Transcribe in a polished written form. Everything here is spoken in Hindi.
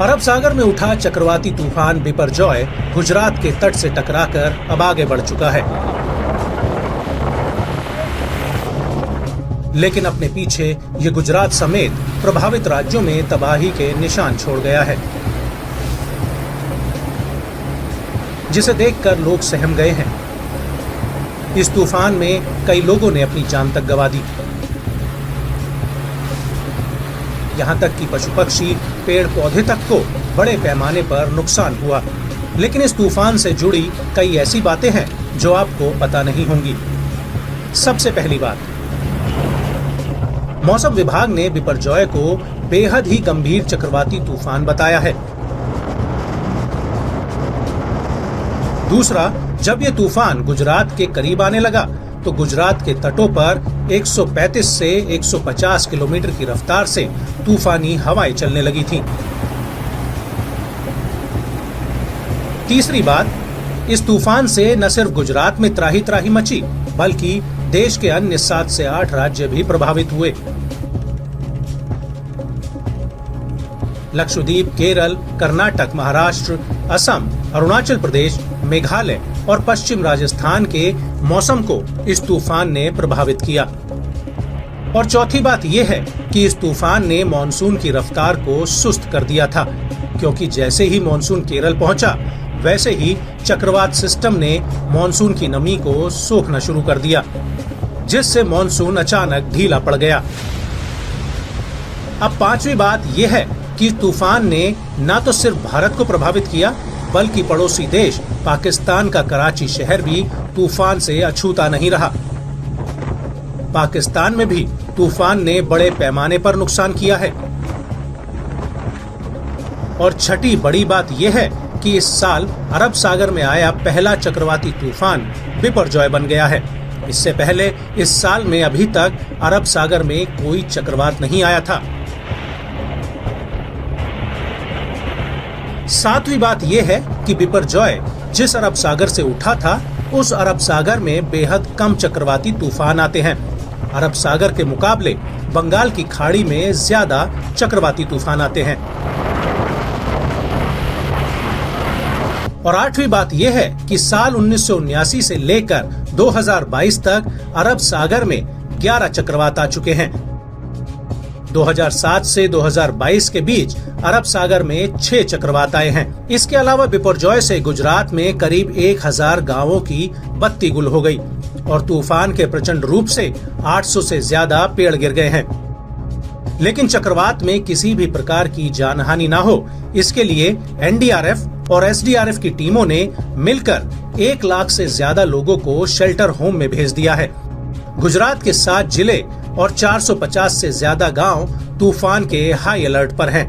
अरब सागर में उठा चक्रवाती तूफान बिपरजॉय गुजरात के तट से टकराकर अब आगे बढ़ चुका है, लेकिन अपने पीछे ये गुजरात समेत प्रभावित राज्यों में तबाही के निशान छोड़ गया है, जिसे देखकर लोग सहम गए हैं। इस तूफान में कई लोगों ने अपनी जान तक गंवा दी। यहाँ तक कि पशु पक्षी, पेड़ पौधे तक को बड़े पैमाने पर नुकसान हुआ। लेकिन इस तूफान से जुड़ी कई ऐसी बातें हैं जो आपको पता नहीं होंगी। सबसे पहली बात, मौसम विभाग ने बिपरजॉय को बेहद ही गंभीर चक्रवाती तूफान बताया है। दूसरा, जब ये तूफान गुजरात के करीब आने लगा तो गुजरात के तटों पर 135 से 150 किलोमीटर की रफ्तार से तूफानी हवाएं चलने लगी थीं। तीसरी बात, इस तूफान से न सिर्फ गुजरात में त्राही त्राही मची, बल्कि देश के अन्य 7 से 8 राज्य भी प्रभावित हुए। लक्षद्वीप, केरल, कर्नाटक, महाराष्ट्र, असम, अरुणाचल प्रदेश, मेघालय और पश्चिम राजस्थान के मौसम को इस तूफान ने प्रभावित किया। और चौथी बात यह है कि इस तूफान ने मॉनसून की रफ्तार को सुस्त कर दिया था, क्योंकि जैसे ही मॉनसून केरल पहुंचा, वैसे ही चक्रवात सिस्टम ने मॉनसून की नमी को सोखना शुरू कर दिया, जिससे मॉनसून अचानक ढीला पड़ गया। अब पांचवी बात यह है कि तूफान ने न तो सिर्फ भारत को प्रभावित किया, बल्कि पड़ोसी देश पाकिस्तान का कराची शहर भी तूफान से अछूता नहीं रहा। पाकिस्तान में भी तूफान ने बड़े पैमाने पर नुकसान किया है। और छठी बड़ी बात यह है कि इस साल अरब सागर में आया पहला चक्रवाती तूफान बिपरजॉय बन गया है। इससे पहले इस साल में अभी तक अरब सागर में कोई चक्रवात नहीं आया था। सातवीं बात यह है कि बिपरजॉय जिस अरब सागर से उठा था, उस अरब सागर में बेहद कम चक्रवाती तूफान आते हैं। अरब सागर के मुकाबले बंगाल की खाड़ी में ज्यादा चक्रवाती तूफान आते हैं। और आठवीं बात यह है कि साल 1979 से लेकर 2022 तक अरब सागर में 11 चक्रवात आ चुके हैं। 2007 से 2022 के बीच अरब सागर में 6 चक्रवात आए हैं। इसके अलावा बिपरजॉय से गुजरात में करीब 1000 गांवों की बत्ती गुल हो गई और तूफान के प्रचंड रूप से 800 से ज्यादा पेड़ गिर गए हैं। लेकिन चक्रवात में किसी भी प्रकार की जानहानि न हो, इसके लिए एनडीआरएफ और एसडीआरएफ की टीमों ने मिलकर 1 लाख से ज्यादा लोगों को शेल्टर होम में भेज दिया है। गुजरात के 7 जिले और 450 से ज्यादा गांव तूफान के हाई अलर्ट पर हैं।